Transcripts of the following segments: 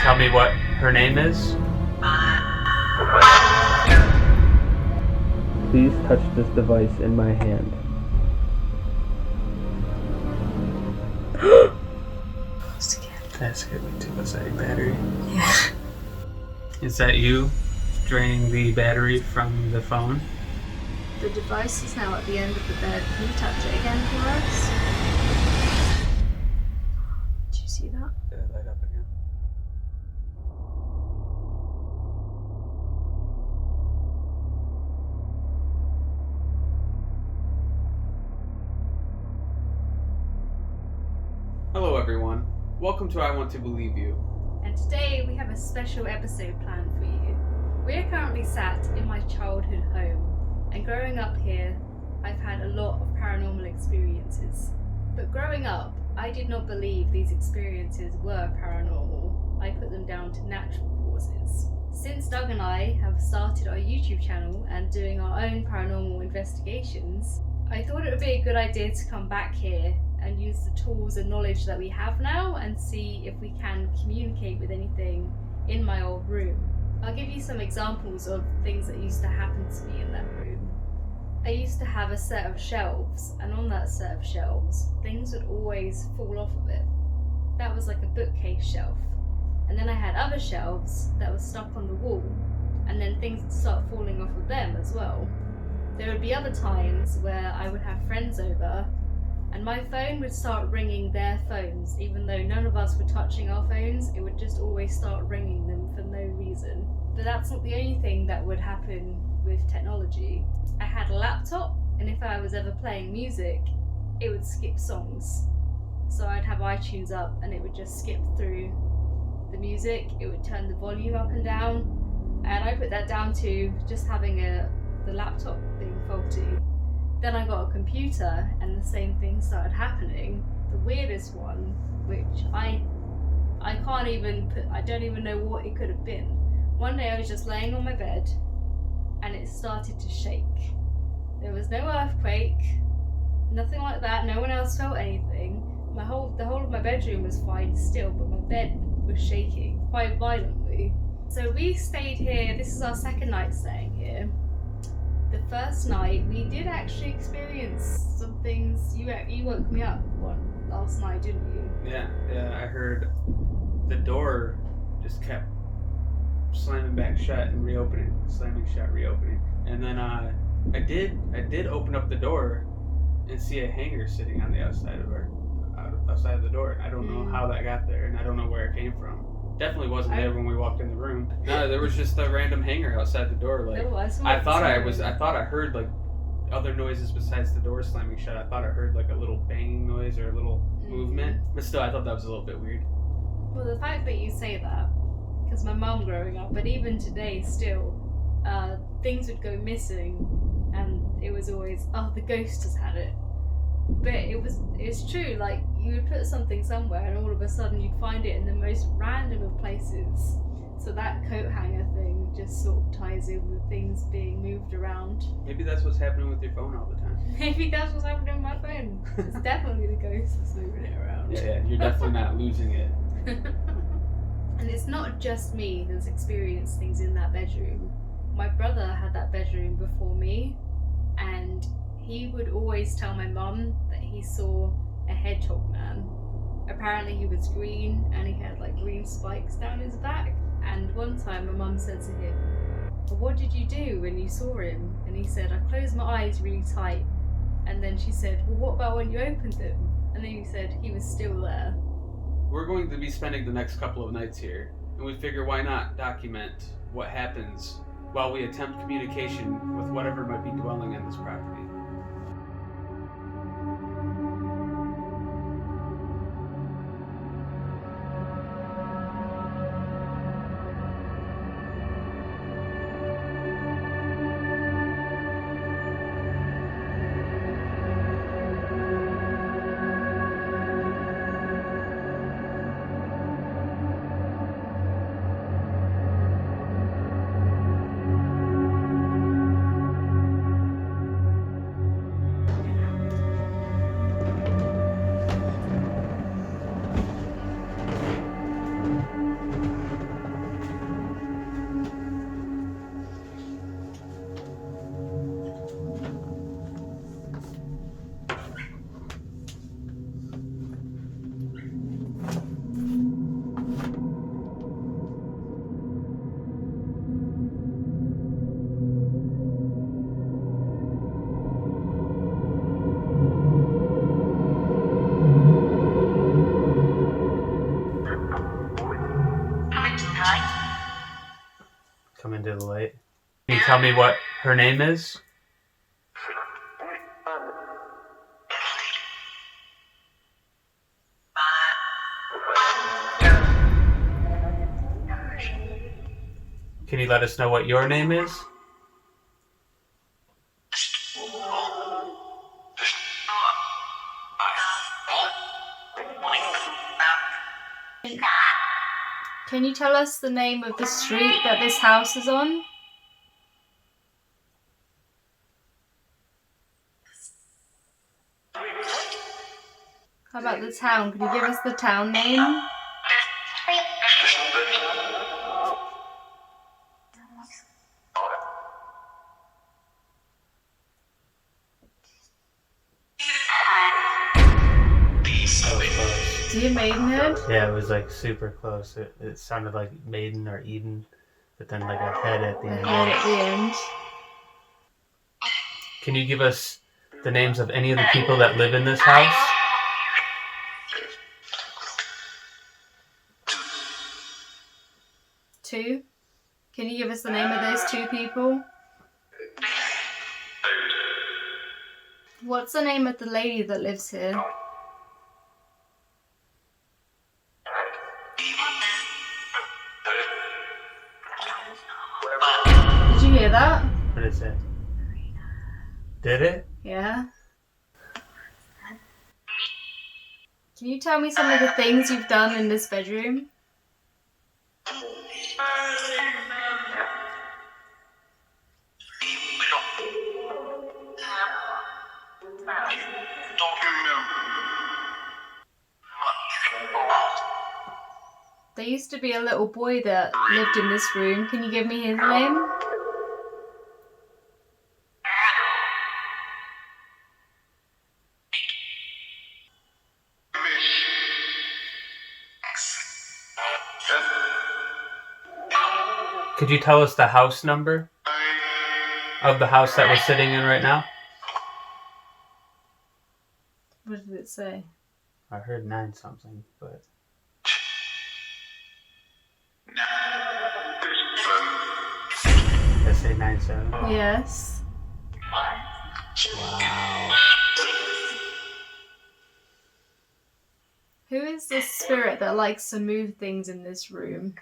tell me what her name is? Please touch this device in my hand. That scared me too. Was that your battery? Yeah. Is that you draining the battery from the phone? The device is now at the end of the bed. Can you touch it again for us? Did you see that? Did it light up again? Hello everyone. Welcome to I Want to Believe You. And today we have a special episode planned for you. We are currently sat in my childhood home, and growing up here, I've had a lot of paranormal experiences. But growing up, I did not believe these experiences were paranormal. I put them down to natural causes. Since Doug and I have started our YouTube channel and doing our own paranormal investigations, I thought it would be a good idea to come back here and use the tools and knowledge that we have now and see if we can communicate with anything in my old room. I'll give you some examples of things that used to happen to me in that room. I used to have a set of shelves, and on that set of shelves, things would always fall off of it. That was like a bookcase shelf. And then I had other shelves that were stuck on the wall, and then things would start falling off of them as well. There would be other times where I would have friends over, and my phone would start ringing their phones. Even though none of us were touching our phones, it would just always start ringing them for no reason. But that's not the only thing that would happen with technology. I had a laptop, and if I was ever playing music, it would skip songs. So I'd have iTunes up and it would just skip through the music, it would turn the volume up and down, and I put that down to just having the laptop being faulty. Then I got a computer and the same thing started happening. The weirdest one, which I can't even put, I don't even know what it could have been. One day I was just laying on my bed and it started to shake. There was no earthquake, nothing like that, no one else felt anything. The whole of my bedroom was fine still, but my bed was shaking quite violently. So we stayed here, this is our second night staying here. The first night we did actually experience some things. You woke me up last night, didn't you? Yeah, I heard the door just kept slamming back shut and reopening, slamming shut, reopening. And then I did open up the door and see a hanger sitting on the outside of the door. I don't know how that got there, and I don't know where it came from. Definitely wasn't there when we walked in the room. No, there was just a random hanger outside the door. Like I thought I heard like other noises besides the door slamming shut. I thought I heard like a little banging noise or a little movement, but still, I thought that was a little bit weird. Well, the fact that you say that, because my mum growing up, but even today still, things would go missing, and it was always, oh, the ghost has had it. But it's true, like, you would put something somewhere and all of a sudden you'd find it in the most random of places. So that coat hanger thing just sort of ties in with things being moved around. Maybe that's what's happening with your phone all the time. Maybe that's what's happening with my phone. It's definitely the ghost that's moving it around. Yeah, you're definitely not losing it. And it's not just me that's experienced things in that bedroom. My brother had that bedroom before me, and he would always tell my mum that he saw a hedgehog man. Apparently he was green and he had like green spikes down his back. And one time my mum said to him, well, what did you do when you saw him? And he said, I closed my eyes really tight. And then she said, well, what about when you opened them? And then he said he was still there. We're going to be spending the next couple of nights here, and we figure why not document what happens while we attempt communication with whatever might be dwelling in this property. come into the light. Can you tell me what her name is? Can you let us know what your name is? Can you tell us the name of the street that this house is on? How about the town? Could you give us the town name? So close. Do you Maidenhead? Yeah, it was like super close. It sounded like Maiden or Eden, but then like a head at the The end. head at the end. Can you give us the names of any of the people that live in this house? Two? Can you give us the name of those two people? What's the name of the lady that lives here? Did you hear that? What did it say? Did it? Yeah. Can you tell me some of the things you've done in this bedroom? There used to be a little boy that lived in this room. Can you give me his name? Could you tell us the house number of the house that we're sitting in right now? What did it say? I heard 9 something, but... Did I say 9-7? Yes. Wow. Who is this spirit that likes to move things in this room?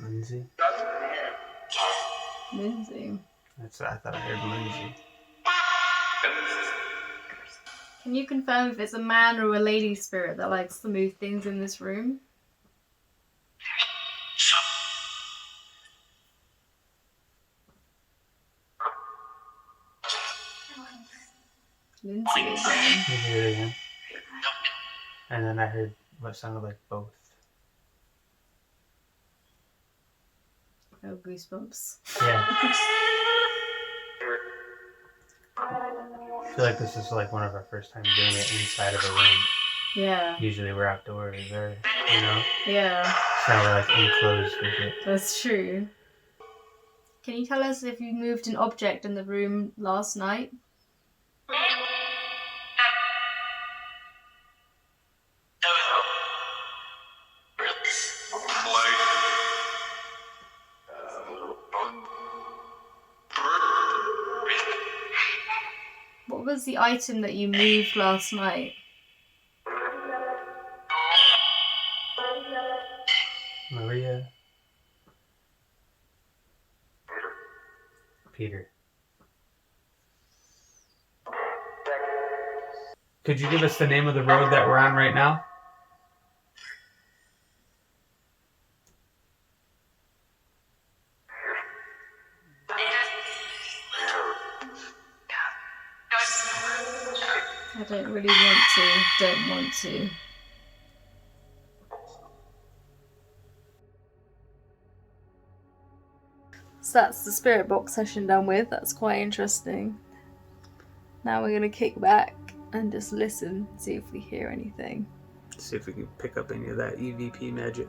Lindsay? Lindsay. I thought I heard Lindsay. Can you confirm if it's a man or a lady spirit that likes to move things in this room? Lindsay again. You hear it again? And then I heard what sounded like both. Oh, goosebumps. Yeah. I feel like this is like one of our first times doing it inside of a room. Yeah. Usually we're outdoors or, you know? Yeah, It's now we're like enclosed with it. that's true. Can you tell us if you moved an object in the room last night? What was the item that you moved last night? Maria. Peter. Could you give us the name of the road that we're on right now? I don't really want to. Don't want to. So that's the spirit box session done with. That's quite interesting. Now we're going to kick back and just listen, see if we hear anything. See if we can pick up any of that EVP magic.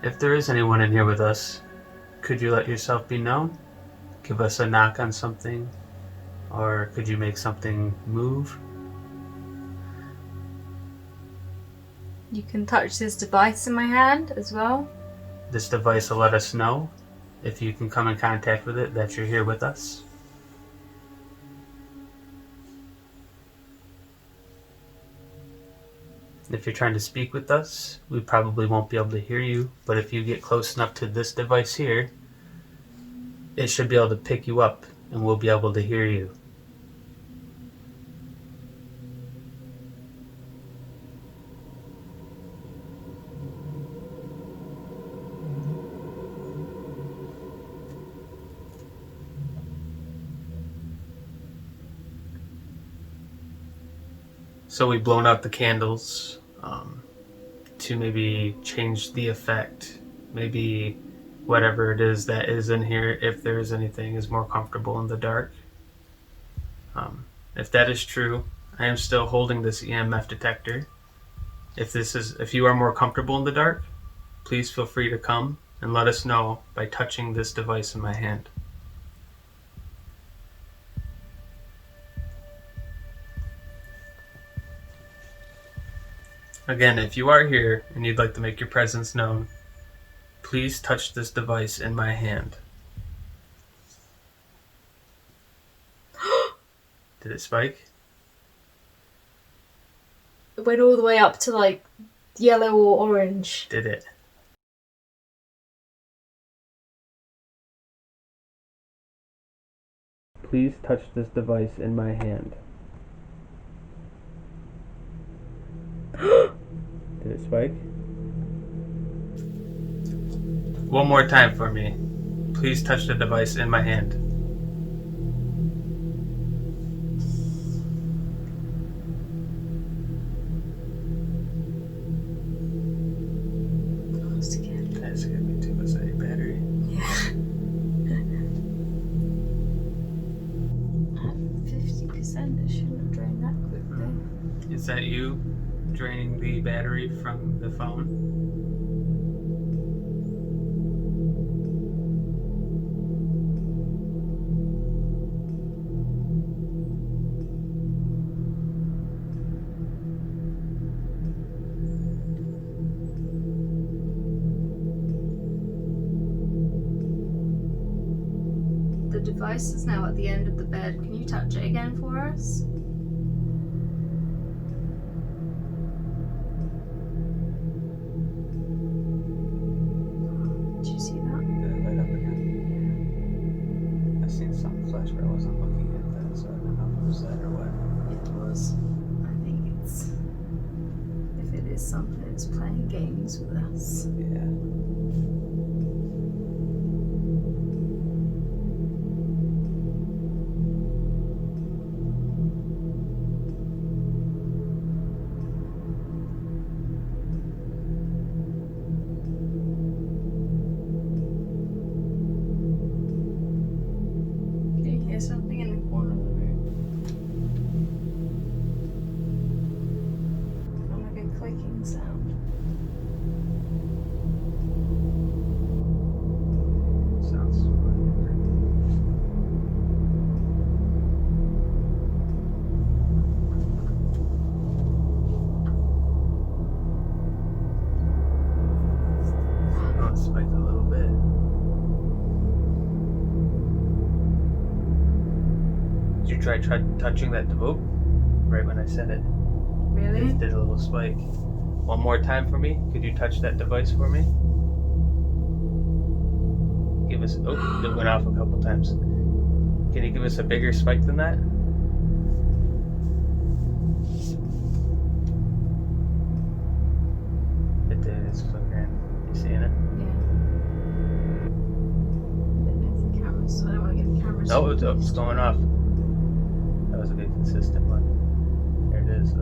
If there is anyone in here with us, could you let yourself be known? Give us a knock on something? Or could you make something move? You can touch this device in my hand as well. This device will let us know if you can come in contact with it that you're here with us. If you're trying to speak with us, we probably won't be able to hear you, but if you get close enough to this device here, it should be able to pick you up and we'll be able to hear you. So we've blown out the candles to maybe change the effect. Maybe whatever it is that is in here, if there is anything, is more comfortable in the dark. If that is true, I am still holding this EMF detector. If you are more comfortable in the dark, please feel free to come and let us know by touching this device in my hand. Again, if you are here and you'd like to make your presence known, please touch this device in my hand. Did it spike? It went all the way up to like yellow or orange. Did it? Please touch this device in my hand. Did it spike? One more time for me. Please touch the device in my hand. That scared me too. Was that your battery? Yeah. 50%. It shouldn't have drained that quickly. Is that you draining the battery from the phone? The device is now at the end of the bed. Can you touch it again for us? Did you see that? Did it light up again? I seen something flash, but I wasn't looking at that, so I don't know if it was that or what. It was. I think it's. If it is something, it's playing games with us. Yeah. Can you hear something in the corner of the room? Kind of like a clicking sound. Sounds familiar. Oh, it spiked a little bit. Did you try touching that devote right when I said it? Really? It did a little spike. One more time for me. Could you touch that device for me? Give us. Oh, it went off a couple times. Can you give us a bigger spike than that? It did. It's flickering. You seeing it? No, it's going off. That was a good consistent one. There it is.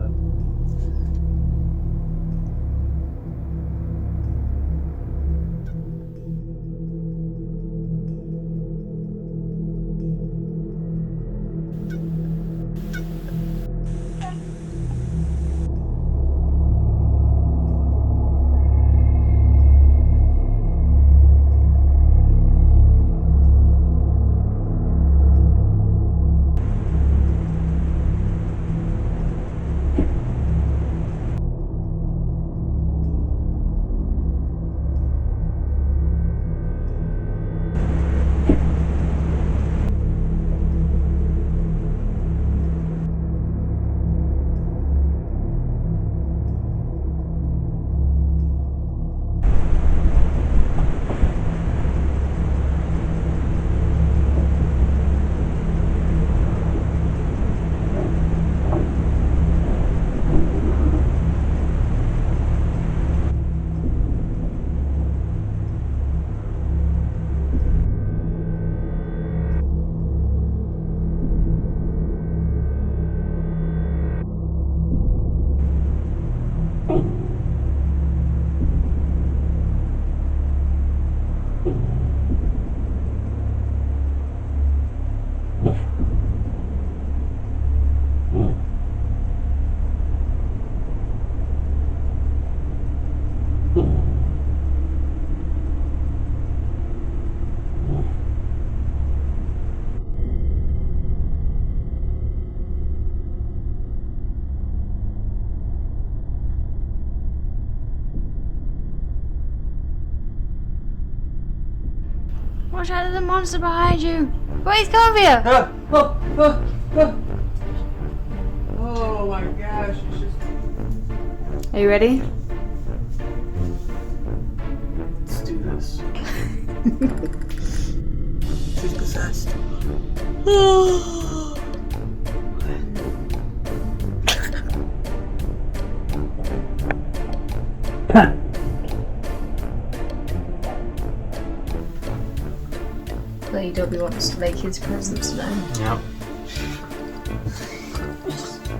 Watch out, there's a monster behind you! Wait, he's coming for you! Oh my gosh, it's just... Are you ready? Let's do this. She's possessed. Lady Dobby wants to make his presence known. Yep.